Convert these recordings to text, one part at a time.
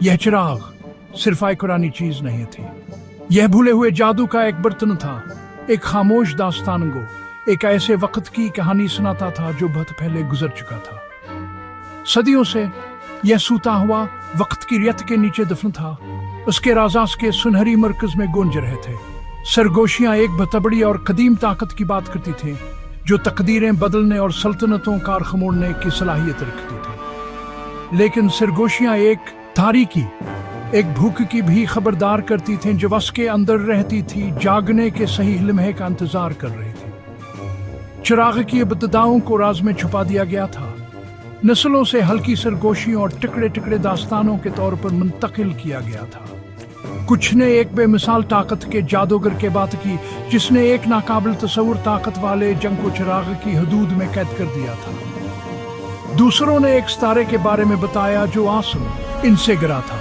यह चिराग सिर्फ आय कुरानी चीज नहीं थी, यह भूले हुए जादू का एक बर्तन था, एक खामोश दास्तान गो, एक ऐसे वक्त की कहानी सुनाता था जो बहुत पहले गुजर चुका था। सदियों से यह सूता हुआ वक्त की रेत के नीचे दफन था, उसके राजास के सुनहरी मरकज में गूंज रहे थे। सरगोशियां एक बतबड़ी और कदीम ताकत की बात करती थी जो तकदीरें बदलने और सल्तनतों कार खमोड़ने की सलाहियत रखती थी। लेकिन सरगोशियां एक तारीकी, एक भूख की भी खबरदार करती थीं जो वस के अंदर रहती थी, जागने के सही लम्हे का इंतजार कर रही थी। चिराग की इब्तिदाओं को राज में छुपा दिया गया था, नस्लों से हल्की सरगोशियों और टुकड़े टुकड़े दास्तानों के तौर पर मुंतकिल किया गया था। कुछ ने एक बेमिसाल ताकत के जादूगर के बात की जिसने एक नाकाबिल तस्वुर ताकत वाले जंग को चिराग की हदूद में कैद कर दिया था। दूसरों ने एक सितारे के बारे में बताया जो आसमान इनसे गिरा था,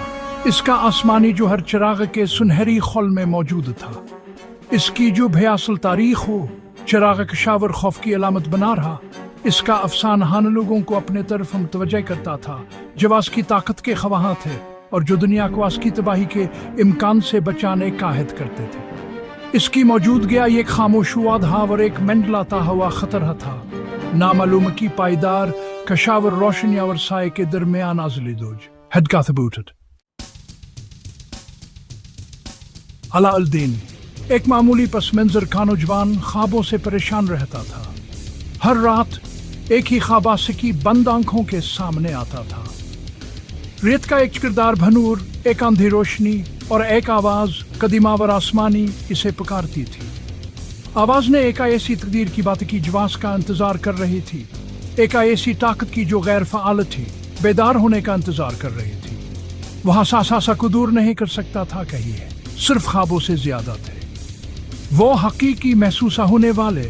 इसका आसमानी जो हर चिराग के सुनहरी खौल में मौजूद था। इसकी जो बेअसल तारीख हो, चिराग कशावर खौफ की अलामत बना रहा। इसका अफसाना लोगों को अपने तरफ मुतवज्जह करता था जो वास की ताकत के खवाहां थे और जो दुनिया को वास की तबाही के इम्कान से बचाने का अहद करते थे। इसकी मौजूदगी एक खामोश हुआ था और एक मंडलाता हुआ खतरा था, नामालूम की पायदार कशावर रोशनी और साए के दरमियान आजली दोज had got about it। Alauddin एक मामूली पस मंजर का नौजवान ख्वाबों से परेशान रहता था। हर रात एक ही ख्वाबासी की बंद आंखों के सामने आता था। रेत का एक किरदार भनूर, एक आंधी रोशनी और एक आवाज कदीमावर आसमानी इसे पुकारती थी। आवाज ने एक ऐसी तकदीर की बात की जवास का इंतजार कर रही थी, एक ऐसी ताकत की जो गैर फाल थी, बेदार होने का इंतजार कर रही थी। वहां सासा को दूर नहीं कर सकता था, कही है सिर्फ ख्वाबों से ज्यादा थे वो हकीकी महसूस होने वाले,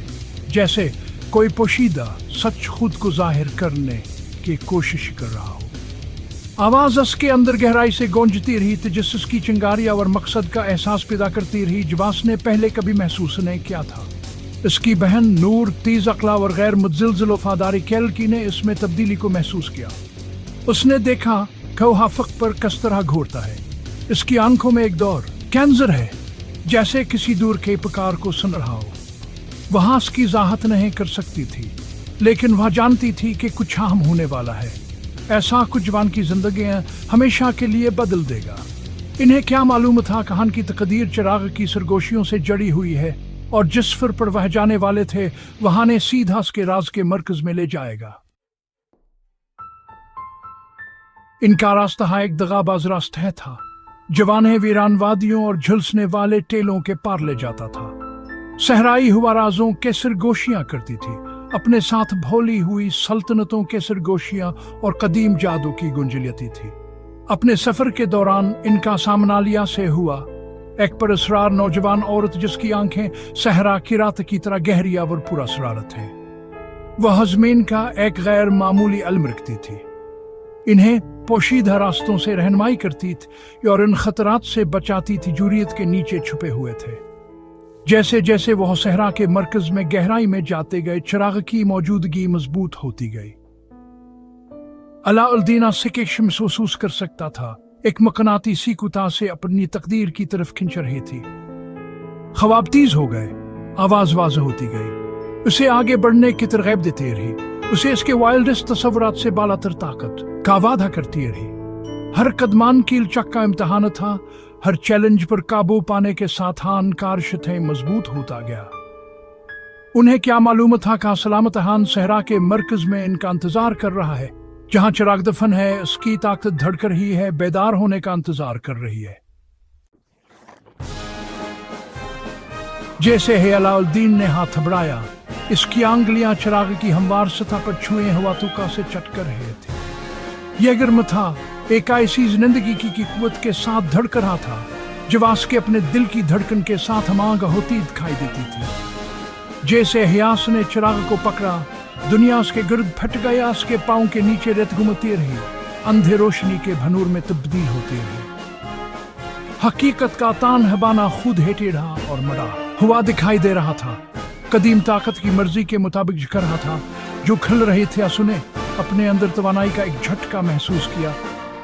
जैसे कोई पोशीदा सच खुद को जाहिर करने की कोशिश कर रहा हो। आवाज उसके अंदर गहराई से गूंजती रही, तजस्सुस की चिंगारियां और मकसद का एहसास पैदा करती रही जवास ने पहले कभी महसूस नहीं किया था। इसकी बहन नूर, तेज अक्ला और गैर मुतज़िलज़िल वफादारी कैलकी ने इसमें तब्दीली को महसूस किया। उसने देखा खौहाफक पर किस तरह घूरता है। इसकी आंखों में एक दौर कैंसर है, जैसे किसी दूर के पुकार को सुन रहा हो। वहां उसकी जाहत नहीं कर सकती थी, लेकिन वह जानती थी कि कुछ अहम होने वाला है। ऐसा कुछ जवान की जिंदगी हमेशा के लिए बदल देगा। इन्हें क्या मालूम था कहान की तकदीर चिराग की सरगोशियों से जड़ी हुई है और जिस फर पर वह जाने वाले थे वहां ने सीधा उसके राज के मरकज में ले जाएगा। इनका रास्ता एक दगाबाज रास्ता था, जवान वीरान वादियों और झुलसने वाले टेलों के पार ले जाता था। सहराई हुआ राजों के सरगोशियां करती थी, अपने साथ भोली हुई सल्तनतों के सरगोशियां और कदीम जादू की गुंजलियती थी। अपने सफर के दौरान इनका सामना लिया से हुआ एक परअसरार नौजवान औरत जिसकी आंखें सहरा की रात की तरह गहरी और पूरा शरारत है। वह जमीन का एक गैर मामूली इल्म रखती थी, इन्हें पोशीदा रास्तों से रहनुमाई करती थी और इन खतरात से बचाती थी जुरियत के नीचे छुपे हुए थे। जैसे जैसे वह सहरा के मरकज में गहराई में जाते गए, चिराग की मौजूदगी मजबूत होती गई। अलाउद्दीन सिकिश महसूस कर सकता था, एक मकनातीसी कुता से अपनी तकदीर की तरफ खिंच रही थी। ख्वाब तेज हो गए, आवाज वाज़ेह होती गई, उसे आगे बढ़ने की तरगीब देती रही, उसे इसके वाइल्डेस्ट तस्वुरात से बालातर ताकत का वादा करती रही। हर कदमान कील चक्का इम्तिहान था, हर चैलेंज पर काबू पाने के साथ हान कारशतें मजबूत होता गया। उन्हें क्या मालूम था कि सलामत हान सहरा के मरकज में इनका इंतजार कर रहा है, जहां चिराग दफन है उसकी ताकत धड़क रही है, बेदार होने का इंतजार कर रही है। जैसे ही अलाउद्दीन ने हाथ बढ़ाया, इसकी आंगलियां चिराग की हमवार सतह पर छुए हुआ तुका से चटकर रहे थे। यह गर्म था, एक ऐसी जिंदगी की कुव्वत के साथ धड़क रहा था जवास के अपने दिल की धड़कन के साथ मांग होती दिखाई देती थी। जैसे हियास ने चिराग को पकड़ा, दुनिया उसके गिर्द फट गया, उसके पांव के नीचे रेत घूमती रही, अंधे रोशनी के भनूर में तब्दील होती रही। हकीकत का तान हबाना खुद हेटे रहा और मड़ा हुआ दिखाई दे रहा था। कदीम ताकत की मर्जी के मुताबिक झुक रहा था। जो खिल रहे थे सुने, अपने अंदर तवानाई का एक झटका महसूस किया।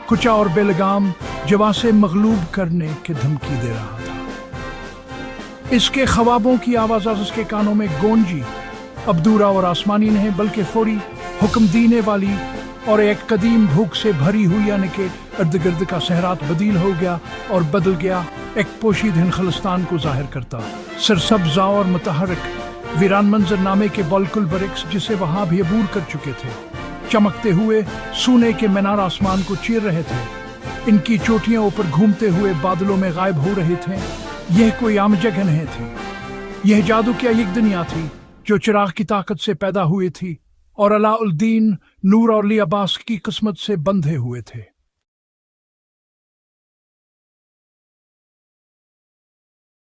कुचा और बेलगाम जवा से मगलूब करने की धमकी दे रहा था। इसके ख्वाबों की आवाज उसके कानों में गूंजी। अब दूरा और आसमानी नहीं बल्कि फौरी हुक्म देने वाली और एक कदीम भूख से भरी हुई यानी के इर्द गिर्द का सहरात बदील हो गया और बदल गया, एक पोशीद खलिस्तान को जाहिर करता। सरसब्जा और मुतहरक वीरान मंजर नामे के बल्कुल बरिक्स जिसे वहां भी अबूर कर चुके थे, चमकते हुए सोने के मीनार आसमान को चीर रहे थे। इनकी चोटियां ऊपर घूमते हुए बादलों में गायब हो रहे थे। यह कोई आम जगह नहीं थी, यह जादू की एक दुनिया थी जो चिराग की ताकत से पैदा हुई थी और अलाउद्दीन नूर और अली अब्बास की किस्मत से बंधे हुए थे।